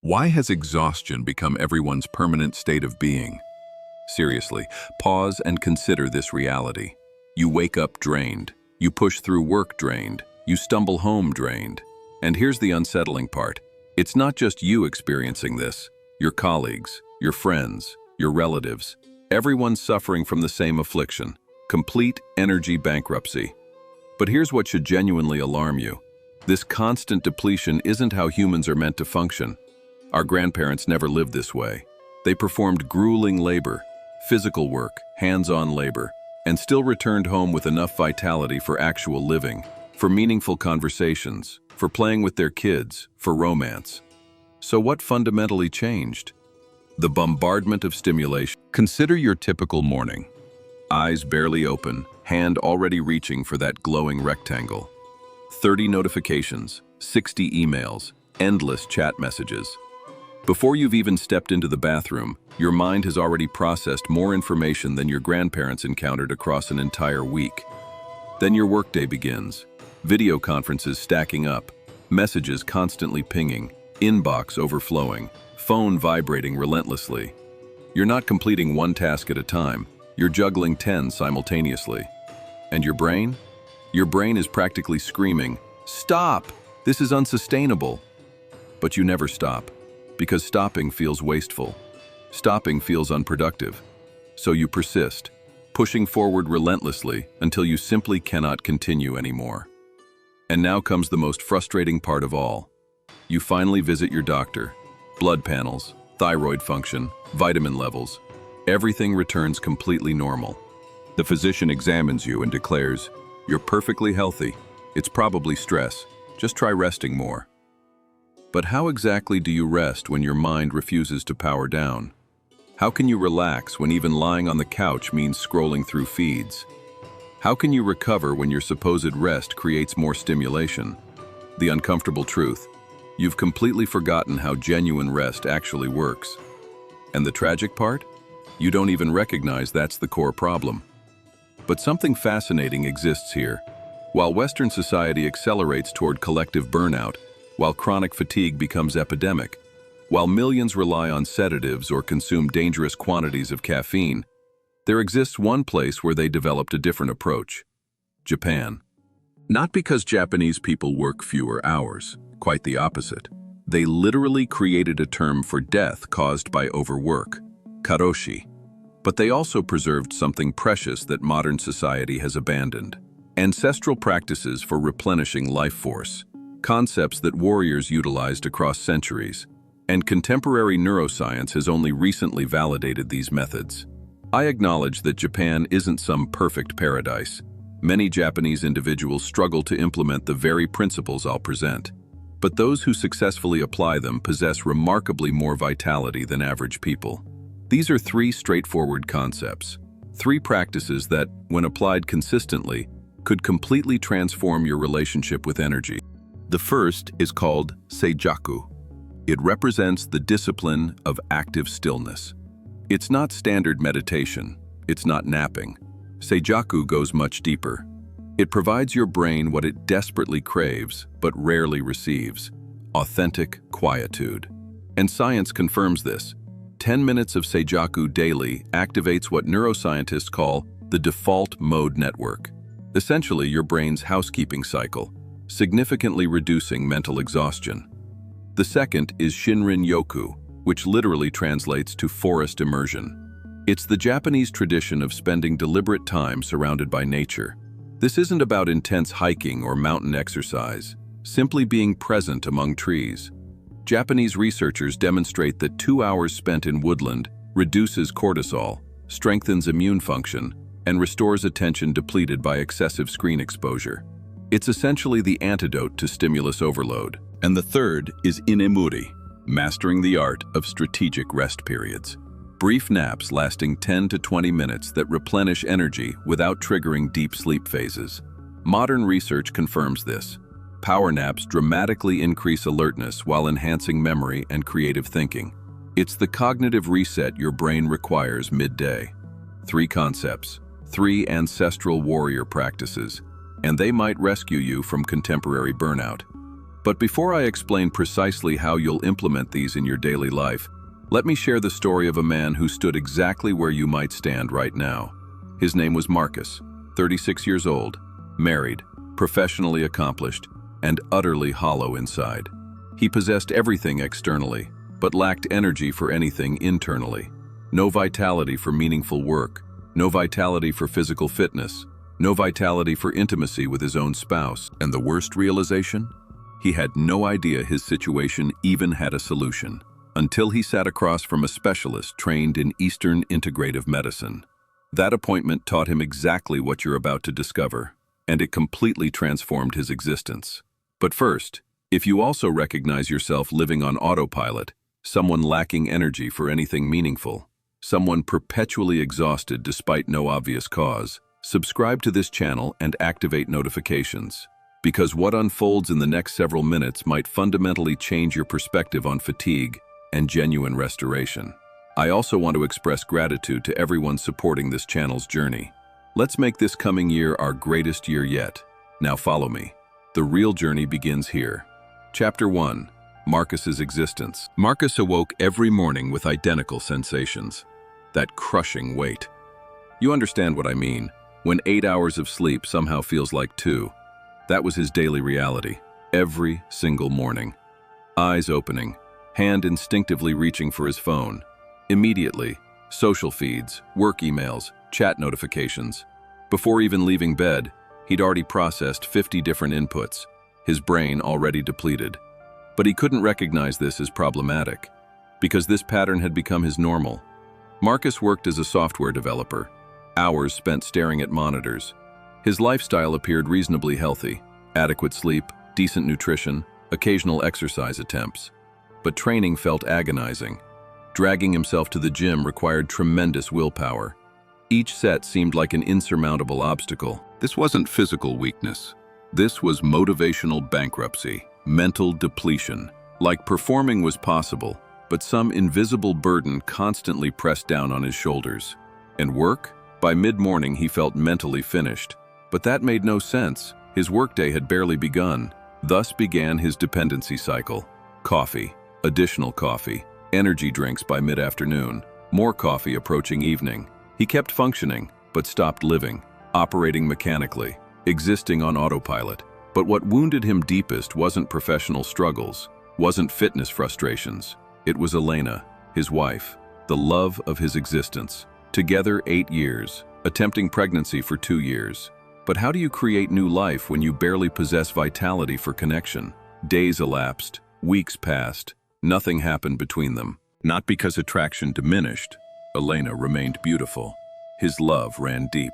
Why has exhaustion become everyone's permanent state of being? Seriously, pause and consider this reality. You wake up drained. You push through work drained. You stumble home drained. And here's the unsettling part. It's not just you experiencing this. Your colleagues, your friends, your relatives. Everyone's suffering from the same affliction. Complete energy bankruptcy. But here's what should genuinely alarm you. This constant depletion isn't how humans are meant to function. Our grandparents never lived this way. They performed grueling labor, physical work, hands-on labor, and still returned home with enough vitality for actual living, for meaningful conversations, for playing with their kids, for romance. So what fundamentally changed? The bombardment of stimulation. Consider your typical morning. Eyes barely open, hand already reaching for that glowing rectangle. 30 notifications, 60 emails, endless chat messages. Before you've even stepped into the bathroom, your mind has already processed more information than your grandparents encountered across an entire week. Then your workday begins. Video conferences stacking up, messages constantly pinging, inbox overflowing, phone vibrating relentlessly. You're not completing one task at a time, you're juggling 10 simultaneously. And your brain? Your brain is practically screaming, "Stop! This is unsustainable." But you never stop. Because stopping feels wasteful. Stopping feels unproductive. So you persist, pushing forward relentlessly until you simply cannot continue anymore. And now comes the most frustrating part of all. You finally visit your doctor. Blood panels, thyroid function, vitamin levels. Everything returns completely normal. The physician examines you and declares, "You're perfectly healthy. It's probably stress. Just try resting more." But how exactly do you rest when your mind refuses to power down? How can you relax when even lying on the couch means scrolling through feeds? How can you recover when your supposed rest creates more stimulation? The uncomfortable truth: you've completely forgotten how genuine rest actually works. And the tragic part? You don't even recognize that's the core problem. But something fascinating exists here. While Western society accelerates toward collective burnout, while chronic fatigue becomes epidemic, while millions rely on sedatives or consume dangerous quantities of caffeine, there exists one place where they developed a different approach: Japan. Not because Japanese people work fewer hours, quite the opposite. They literally created a term for death caused by overwork, karoshi. But they also preserved something precious that modern society has abandoned: ancestral practices for replenishing life force. Concepts that warriors utilized across centuries, and contemporary neuroscience has only recently validated these methods. I acknowledge that Japan isn't some perfect paradise. Many Japanese individuals struggle to implement the very principles I'll present. But those who successfully apply them possess remarkably more vitality than average people. These are three straightforward concepts, three practices that, when applied consistently, could completely transform your relationship with energy. The first is called Seijaku. It represents the discipline of active stillness. It's not standard meditation. It's not napping. Seijaku goes much deeper. It provides your brain what it desperately craves, but rarely receives: authentic quietude. And science confirms this. 10 minutes of Seijaku daily activates what neuroscientists call the default mode network, essentially your brain's housekeeping cycle, significantly reducing mental exhaustion. The second is Shinrin-yoku, which literally translates to forest immersion. It's the Japanese tradition of spending deliberate time surrounded by nature. This isn't about intense hiking or mountain exercise, simply being present among trees. Japanese researchers demonstrate that 2 hours spent in woodland reduces cortisol, strengthens immune function, and restores attention depleted by excessive screen exposure. It's essentially the antidote to stimulus overload. And the third is inemuri, mastering the art of strategic rest periods. Brief naps lasting 10 to 20 minutes that replenish energy without triggering deep sleep phases. Modern research confirms this. Power naps dramatically increase alertness while enhancing memory and creative thinking. It's the cognitive reset your brain requires midday. Three concepts, three ancestral warrior practices, and they might rescue you from contemporary burnout. But before I explain precisely how you'll implement these in your daily life, let me share the story of a man who stood exactly where you might stand right now. His name was Marcus, 36 years old, married, professionally accomplished, and utterly hollow inside. He possessed everything externally, but lacked energy for anything internally. No vitality for meaningful work, no vitality for physical fitness, no vitality for intimacy with his own spouse. And the worst realization? He had no idea his situation even had a solution, until he sat across from a specialist trained in Eastern integrative medicine. That appointment taught him exactly what you're about to discover, and it completely transformed his existence. But first, if you also recognize yourself living on autopilot, someone lacking energy for anything meaningful, someone perpetually exhausted despite no obvious cause, subscribe to this channel and activate notifications, because what unfolds in the next several minutes might fundamentally change your perspective on fatigue and genuine restoration. I also want to express gratitude to everyone supporting this channel's journey. Let's make this coming year our greatest year yet. Now follow me. The real journey begins here. Chapter 1. Marcus's existence. Marcus awoke every morning with identical sensations. That crushing weight. You understand what I mean, when 8 hours of sleep somehow feels like 2. That was his daily reality, every single morning. Eyes opening, hand instinctively reaching for his phone. Immediately, social feeds, work emails, chat notifications. Before even leaving bed, he'd already processed 50 different inputs, his brain already depleted. But he couldn't recognize this as problematic, because this pattern had become his normal. Marcus worked as a software developer, hours spent staring at monitors. His lifestyle appeared reasonably healthy, adequate sleep, decent nutrition, occasional exercise attempts. But training felt agonizing. Dragging himself to the gym required tremendous willpower. Each set seemed like an insurmountable obstacle. This wasn't physical weakness. This was motivational bankruptcy, mental depletion. Like performing was possible, but some invisible burden constantly pressed down on his shoulders. And work? By mid-morning he felt mentally finished. But that made no sense. His workday had barely begun. Thus began his dependency cycle. Coffee, additional coffee, energy drinks by mid-afternoon, more coffee approaching evening. He kept functioning, but stopped living, operating mechanically, existing on autopilot. But what wounded him deepest wasn't professional struggles, wasn't fitness frustrations. It was Elena, his wife, the love of his existence. Together 8 years, attempting pregnancy for 2 years. But how do you create new life when you barely possess vitality for connection? Days elapsed, weeks passed, nothing happened between them. Not because attraction diminished. Elena remained beautiful. His love ran deep.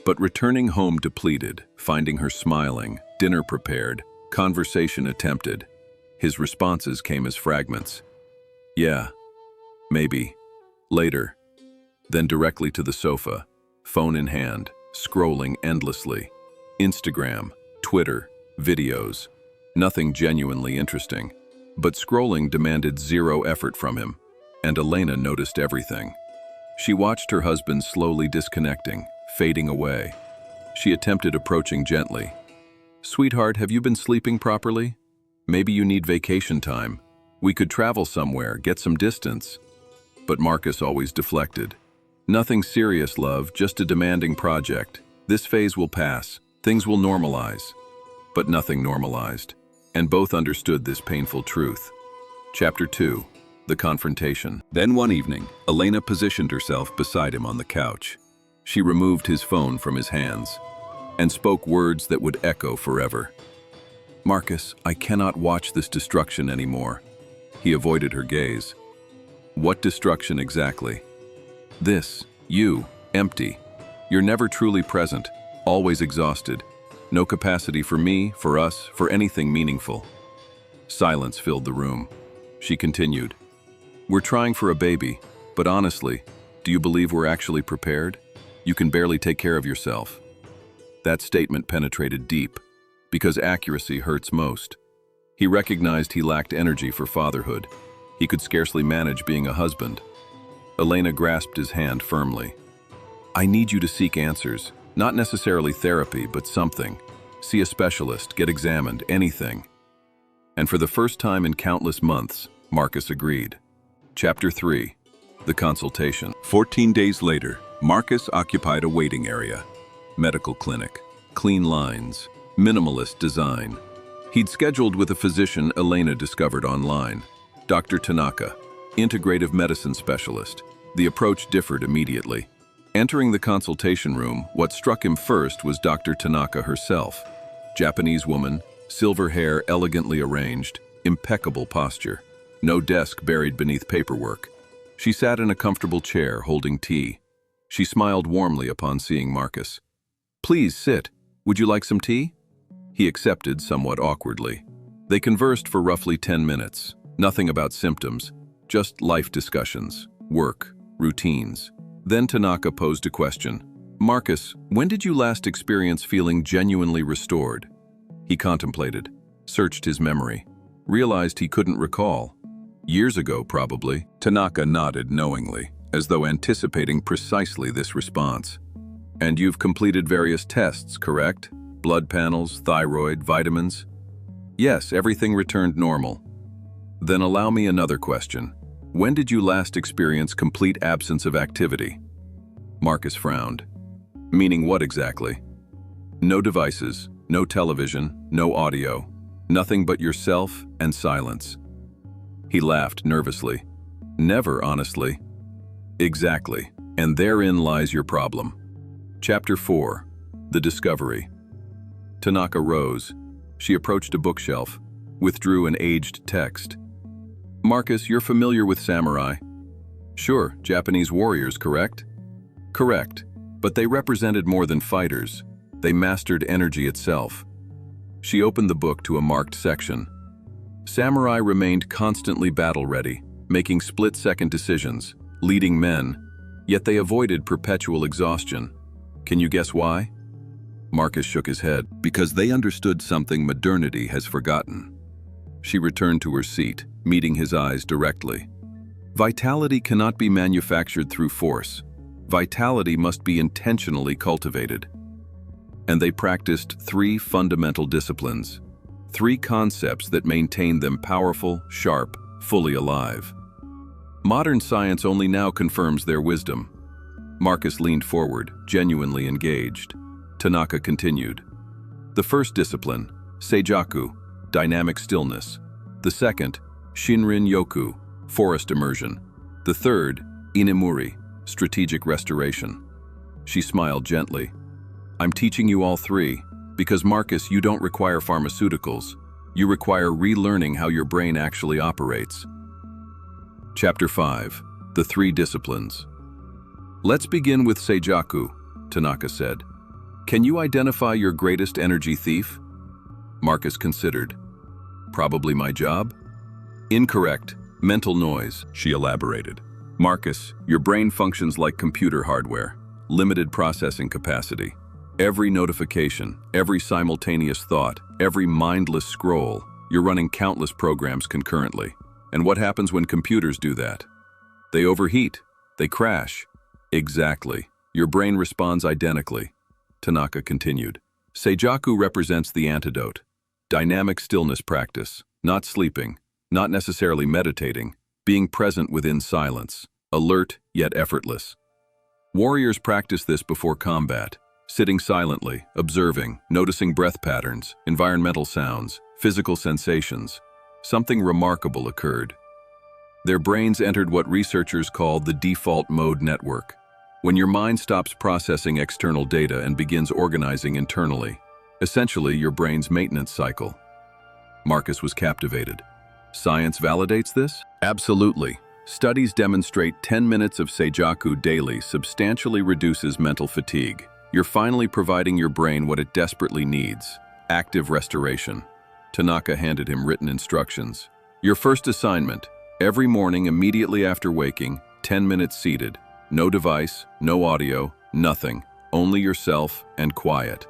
But returning home depleted, finding her smiling, dinner prepared, conversation attempted, his responses came as fragments. Yeah, maybe, later. Then directly to the sofa, phone in hand, scrolling endlessly. Instagram, Twitter, videos. Nothing genuinely interesting. But scrolling demanded zero effort from him, and Elena noticed everything. She watched her husband slowly disconnecting, fading away. She attempted approaching gently. "Sweetheart, have you been sleeping properly? Maybe you need vacation time. We could travel somewhere, get some distance." But Marcus always deflected. "Nothing serious, love, just a demanding project. This phase will pass. Things will normalize." But nothing normalized, and both understood this painful truth. Chapter 2. The confrontation. Then one evening, Elena positioned herself beside him on the couch. She removed his phone from his hands and spoke words that would echo forever. "Marcus, I cannot watch this destruction anymore." He avoided her gaze. "What destruction exactly?" "This, you, empty. You're never truly present, always exhausted. No capacity for me, for us, for anything meaningful." Silence filled the room. She continued, "We're trying for a baby, but honestly, do you believe we're actually prepared? You can barely take care of yourself." That statement penetrated deep, because accuracy hurts most. He recognized he lacked energy for fatherhood. He could scarcely manage being a husband. Elena grasped his hand firmly. "I need you to seek answers, not necessarily therapy, but something. See a specialist, get examined, anything." And for the first time in countless months, Marcus agreed. Chapter 3. The Consultation. 14 days later, Marcus occupied a waiting area. Medical clinic. Clean lines. Minimalist design. He'd scheduled with a physician Elena discovered online. Dr. Tanaka, integrative medicine specialist. The approach differed immediately. Entering the consultation room, what struck him first was Dr. Tanaka herself. Japanese woman, silver hair elegantly arranged, impeccable posture. No desk buried beneath paperwork. She sat in a comfortable chair, holding tea. She smiled warmly upon seeing Marcus. "Please sit. Would you like some tea?" He accepted somewhat awkwardly. They conversed for roughly 10 minutes. Nothing about symptoms, just life discussions, work, routines. Then Tanaka posed a question. "Marcus, when did you last experience feeling genuinely restored?" He contemplated, searched his memory, realized he couldn't recall. Years ago, probably. Tanaka nodded knowingly, as though anticipating precisely this response. "And you've completed various tests, correct? Blood panels, thyroid, vitamins?" "Yes, everything returned normal." "Then allow me another question. When did you last experience complete absence of activity?" Marcus frowned. "Meaning what exactly?" "No devices, no television, no audio, nothing but yourself and silence." He laughed nervously. "Never, honestly." "Exactly, and therein lies your problem." Chapter 4. The Discovery. Tanaka rose. She approached a bookshelf, withdrew an aged text. "Marcus, you're familiar with samurai?" "Sure, Japanese warriors, correct?" "Correct, but they represented more than fighters. They mastered energy itself." She opened the book to a marked section. Samurai remained constantly battle-ready, making split-second decisions, leading men, yet they avoided perpetual exhaustion. Can you guess why? Marcus shook his head. Because they understood something modernity has forgotten. She returned to her seat, meeting his eyes directly. Vitality cannot be manufactured through force. Vitality must be intentionally cultivated. And they practiced 3 fundamental disciplines. 3 concepts that maintain them powerful, sharp, fully alive. Modern science only now confirms their wisdom. Marcus leaned forward, genuinely engaged. Tanaka continued. The first discipline, Seijaku, dynamic stillness. The second, Shinrin-yoku, forest immersion. The third, Inemuri, strategic restoration. She smiled gently. I'm teaching you all 3. Because, Marcus, you don't require pharmaceuticals. You require relearning how your brain actually operates. Chapter 5. The 3 Disciplines. Let's begin with Seijaku, Tanaka said. Can you identify your greatest energy thief? Marcus considered. Probably my job? Incorrect. Mental noise, she elaborated. Marcus, your brain functions like computer hardware. Limited processing capacity. Every notification, every simultaneous thought, every mindless scroll, you're running countless programs concurrently. And what happens when computers do that? They overheat. They crash. Exactly. Your brain responds identically. Tanaka continued. Seijaku represents the antidote. Dynamic stillness practice. Not sleeping. Not necessarily meditating. Being present within silence. Alert, yet effortless. Warriors practice this before combat. Sitting silently, observing, noticing breath patterns, environmental sounds, physical sensations. Something remarkable occurred. Their brains entered what researchers call the default mode network, when your mind stops processing external data and begins organizing internally, essentially your brain's maintenance cycle. Marcus was captivated. Science validates this? Absolutely. Studies demonstrate 10 minutes of Seijaku daily substantially reduces mental fatigue. You're finally providing your brain what it desperately needs, active restoration. Tanaka handed him written instructions. Your first assignment, every morning immediately after waking, 10 minutes seated. No device, no audio, nothing. Only yourself and quiet.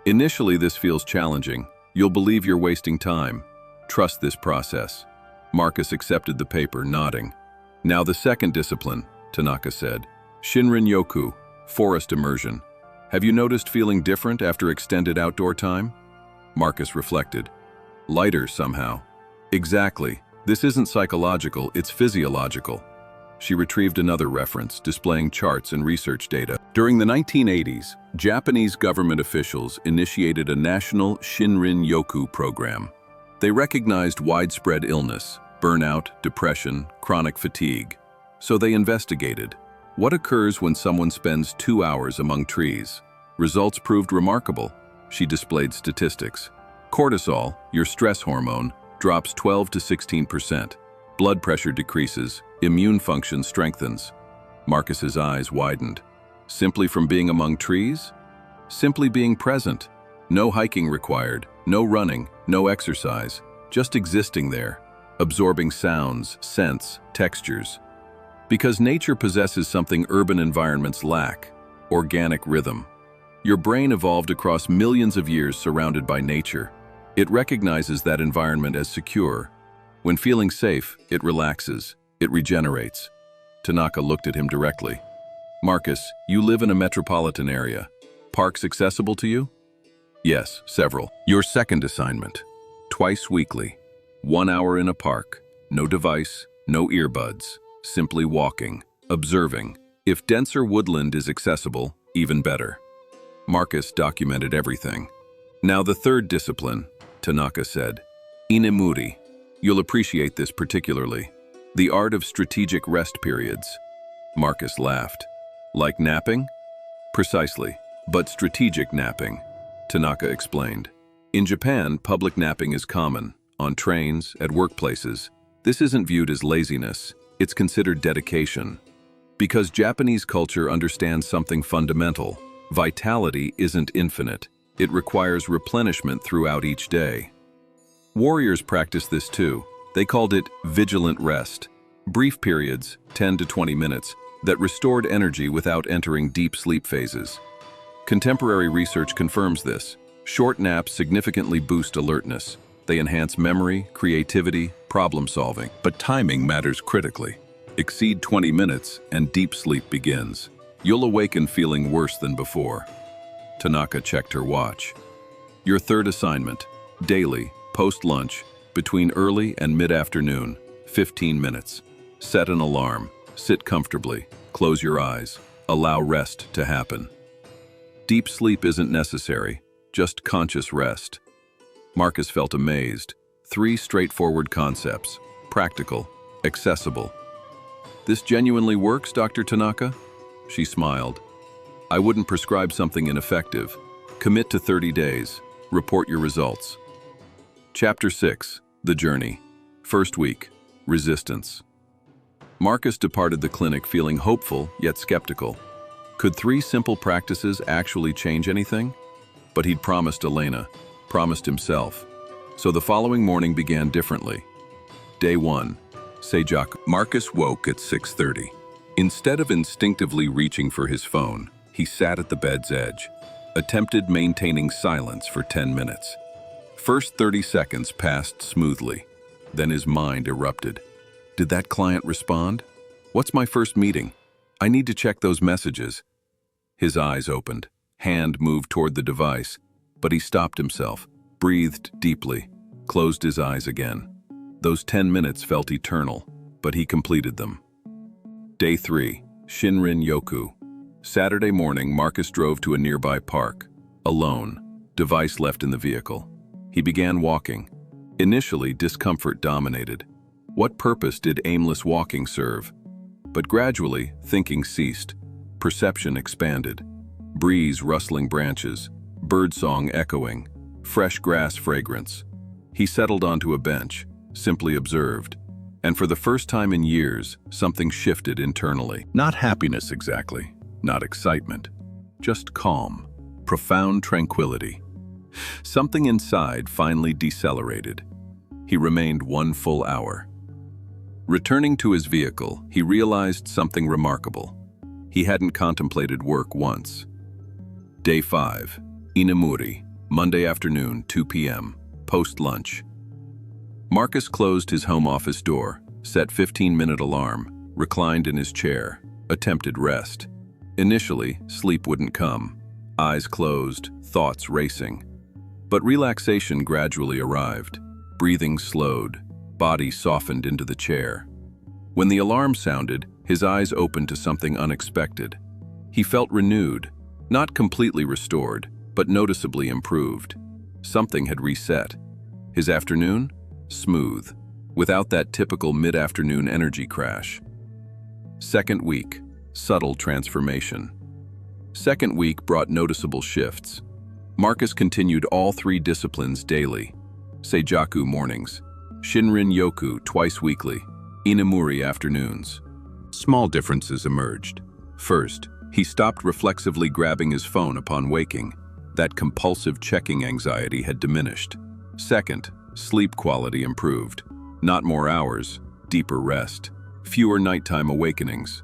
Initially this feels challenging. You'll believe you're wasting time. Trust this process. Marcus accepted the paper, nodding. Now the second discipline, Tanaka said. Shinrin-yoku, forest immersion. Have you noticed feeling different after extended outdoor time? Marcus reflected. Lighter somehow. Exactly. This isn't psychological, it's physiological. She retrieved another reference, displaying charts and research data. During the 1980s, Japanese government officials initiated a national Shinrin-yoku program. They recognized widespread illness, burnout, depression, chronic fatigue. So they investigated. What occurs when someone spends 2 hours among trees? Results proved remarkable. She displayed statistics. Cortisol, your stress hormone, drops 12 to 16%. Blood pressure decreases, immune function strengthens. Marcus's eyes widened. Simply from being among trees? Simply being present. No hiking required, no running, no exercise, just existing there, absorbing sounds, scents, textures. Because nature possesses something urban environments lack: organic rhythm. Your brain evolved across millions of years surrounded by nature. It recognizes that environment as secure. When feeling safe, it relaxes, it regenerates. Tanaka looked at him directly. Marcus, you live in a metropolitan area. Parks accessible to you? Yes, several. Your second assignment. Twice weekly. 1 hour in a park. No device, no earbuds. Simply walking, observing. If denser woodland is accessible, even better. Marcus documented everything. Now the third discipline, Tanaka said. Inemuri. You'll appreciate this particularly. The art of strategic rest periods. Marcus laughed. Like napping? Precisely, but strategic napping, Tanaka explained. In Japan, public napping is common, on trains, at workplaces. This isn't viewed as laziness, it's considered dedication. Because Japanese culture understands something fundamental. Vitality isn't infinite. It requires replenishment throughout each day. Warriors practiced this too. They called it vigilant rest. Brief periods, 10 to 20 minutes, that restored energy without entering deep sleep phases. Contemporary research confirms this. Short naps significantly boost alertness. They enhance memory, creativity, problem solving. But timing matters critically. Exceed 20 minutes and deep sleep begins. You'll awaken feeling worse than before. Tanaka checked her watch. Your third assignment, daily, post-lunch, between early and mid-afternoon, 15 minutes. Set an alarm, sit comfortably, close your eyes, allow rest to happen. Deep sleep isn't necessary, just conscious rest. Marcus felt amazed. 3 straightforward concepts, practical, accessible. This genuinely works, Dr. Tanaka? She smiled. I wouldn't prescribe something ineffective. Commit to 30 days. Report your results. Chapter 6, The Journey. First week, Resistance. Marcus departed the clinic feeling hopeful yet skeptical. Could 3 simple practices actually change anything? But he'd promised Elena, promised himself. So the following morning began differently. Day 1, Seijaku. Marcus woke at 6:30. Instead of instinctively reaching for his phone, he sat at the bed's edge, attempted maintaining silence for 10 minutes. First 30 seconds passed smoothly. Then his mind erupted. Did that client respond? What's my first meeting? I need to check those messages. His eyes opened. Hand moved toward the device, but he stopped himself, breathed deeply, closed his eyes again. Those 10 minutes felt eternal, but he completed them. Day 3, Shinrin-yoku. Saturday morning, Marcus drove to a nearby park, alone, device left in the vehicle. He began walking. Initially, discomfort dominated. What purpose did aimless walking serve? But gradually, thinking ceased. Perception expanded. Breeze rustling branches, birdsong echoing, fresh grass fragrance. He settled onto a bench, simply observed. And for the first time in years, something shifted internally. Not happiness exactly, not excitement, just calm, profound tranquility. Something inside finally decelerated. He remained 1 full hour. Returning to his vehicle, he realized something remarkable. He hadn't contemplated work once. Day 5, Inemuri, Monday afternoon, 2 p.m., post-lunch. Marcus closed his home office door, set 15-minute alarm, reclined in his chair, attempted rest. Initially, sleep wouldn't come. Eyes closed, thoughts racing. But relaxation gradually arrived. Breathing slowed, body softened into the chair. When the alarm sounded, his eyes opened to something unexpected. He felt renewed, not completely restored, but noticeably improved. Something had reset. His afternoon? Smooth, without that typical mid-afternoon energy crash. Second week, subtle transformation. Second week brought noticeable shifts. Marcus continued all 3 disciplines daily. Seijaku mornings, Shinrin-yoku twice weekly, Inamuri afternoons. Small differences emerged. First, he stopped reflexively grabbing his phone upon waking. That compulsive checking anxiety had diminished. Second, sleep quality improved. Not more hours, deeper rest, fewer nighttime awakenings.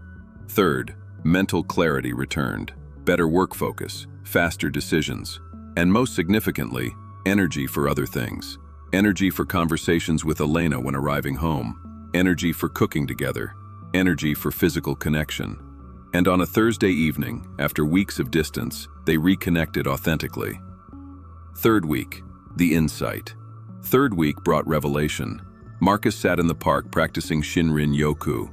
Third, mental clarity returned, better work focus, faster decisions, and most significantly, energy for other things. Energy for conversations with Elena when arriving home, energy for cooking together, energy for physical connection. And on a Thursday evening, after weeks of distance, they reconnected authentically. Third week, the insight. Third week brought revelation. Marcus sat in the park practicing Shinrin-yoku.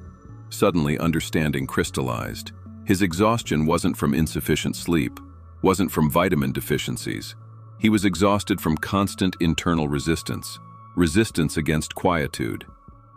Suddenly, understanding crystallized. His exhaustion wasn't from insufficient sleep, wasn't from vitamin deficiencies. He was exhausted from constant internal resistance. Resistance against quietude.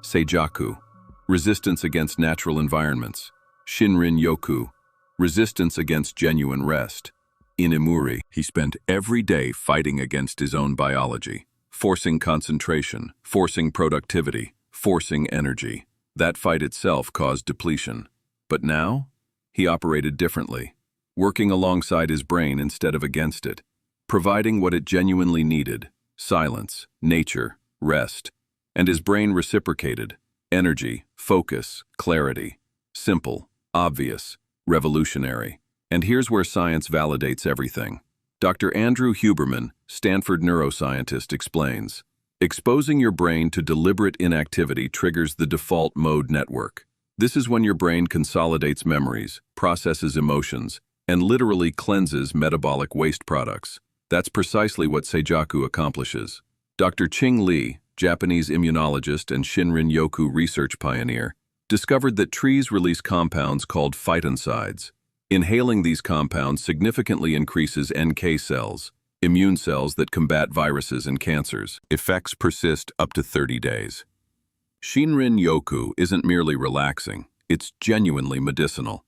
Seijaku. Resistance against natural environments. Shinrin-yoku. Resistance against genuine rest. Inamuri. He spent every day fighting against his own biology, forcing concentration, forcing productivity, forcing energy. That fight itself caused depletion. But now, he operated differently, working alongside his brain instead of against it, providing what it genuinely needed: silence, nature, rest. And his brain reciprocated: energy, focus, clarity. Simple, obvious, revolutionary. And here's where science validates everything. Dr. Andrew Huberman, Stanford neuroscientist, explains, exposing your brain to deliberate inactivity triggers the default mode network. This is when your brain consolidates memories, processes emotions, and literally cleanses metabolic waste products. That's precisely what Seijaku accomplishes. Dr. Ching Li, Japanese immunologist and Shinrin-yoku research pioneer, discovered that trees release compounds called phytoncides. Inhaling these compounds significantly increases NK cells, immune cells that combat viruses and cancers. Effects persist up to 30 days. Shinrin-yoku isn't merely relaxing, it's genuinely medicinal.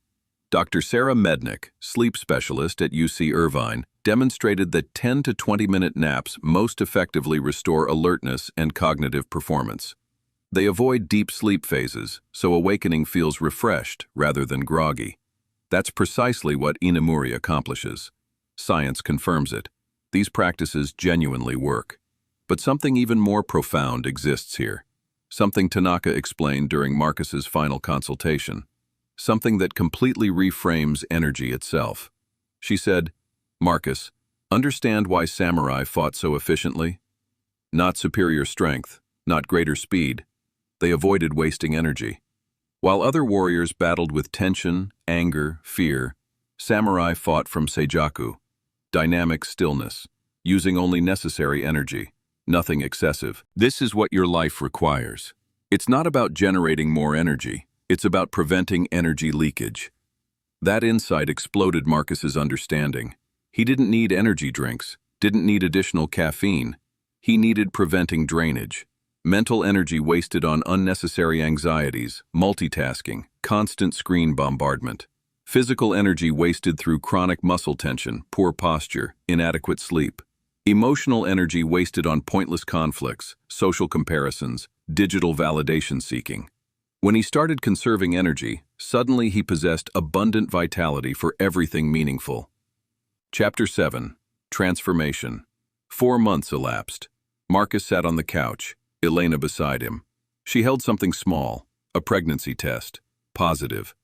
Dr. Sarah Mednick, sleep specialist at UC Irvine, demonstrated that 10 to 20-minute naps most effectively restore alertness and cognitive performance. They avoid deep sleep phases, so awakening feels refreshed rather than groggy. That's precisely what Inamuri accomplishes. Science confirms it. These practices genuinely work. But something even more profound exists here. Something Tanaka explained during Marcus's final consultation. Something that completely reframes energy itself. She said, "Marcus, understand why samurai fought so efficiently? Not superior strength, not greater speed. They avoided wasting energy. While other warriors battled with tension, anger, fear, samurai fought from Seijaku, dynamic stillness, using only necessary energy, nothing excessive. This is what your life requires. It's not about generating more energy, it's about preventing energy leakage." That insight exploded Marcus's understanding. He didn't need energy drinks, didn't need additional caffeine. He needed preventing drainage. Mental energy wasted on unnecessary anxieties, multitasking, constant screen bombardment. Physical energy wasted through chronic muscle tension, poor posture, inadequate sleep. Emotional energy wasted on pointless conflicts, social comparisons, digital validation seeking. When he started conserving energy, suddenly he possessed abundant vitality for everything meaningful. Chapter 7. Transformation. 4 months elapsed. Marcus sat on the couch, Elena beside him. She held something small, a pregnancy test, positive.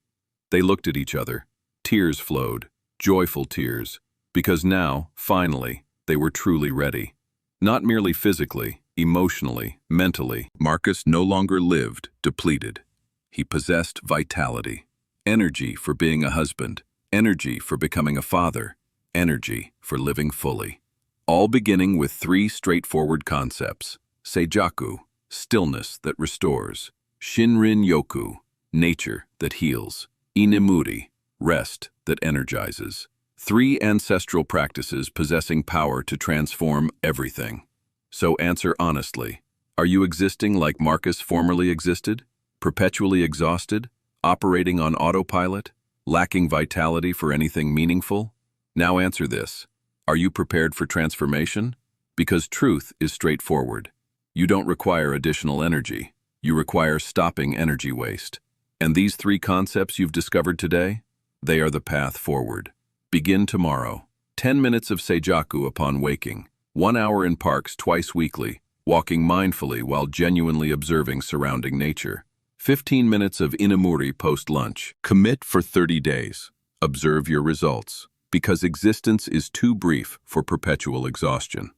They looked at each other. Tears flowed, joyful tears, because now, finally, they were truly ready. Not merely physically, emotionally, mentally. Marcus no longer lived depleted. He possessed vitality, energy for being a husband, energy for becoming a father, energy for living fully. All beginning with 3 straightforward concepts: Seijaku, stillness that restores. Shinrin yoku, nature that heals. Inemuri, rest that energizes. 3 ancestral practices possessing power to transform everything. So answer honestly. Are you existing like Marcus formerly existed? Perpetually exhausted? Operating on autopilot? Lacking vitality for anything meaningful? Now answer this. Are you prepared for transformation? Because truth is straightforward. You don't require additional energy. You require stopping energy waste. And these 3 concepts you've discovered today? They are the path forward. Begin tomorrow. 10 minutes of Seijaku upon waking. 1 hour in parks twice weekly, walking mindfully while genuinely observing surrounding nature. 15 minutes of Inemuri post-lunch. Commit for 30 days. Observe your results, because existence is too brief for perpetual exhaustion.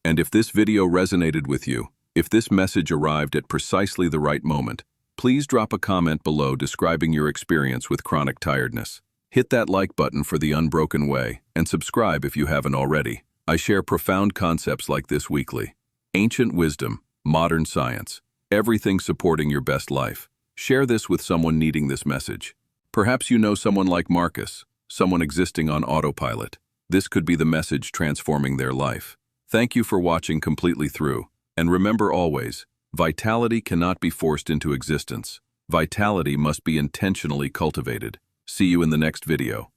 And if this video resonated with you, if this message arrived at precisely the right moment, please drop a comment below describing your experience with chronic tiredness. Hit that like button for the Unbroken Way, and subscribe if you haven't already. I share profound concepts like this weekly. Ancient wisdom, modern science, everything supporting your best life. Share this with someone needing this message. Perhaps you know someone like Marcus, someone existing on autopilot. This could be the message transforming their life. Thank you for watching completely through. And remember always, vitality cannot be forced into existence. Vitality must be intentionally cultivated. See you in the next video.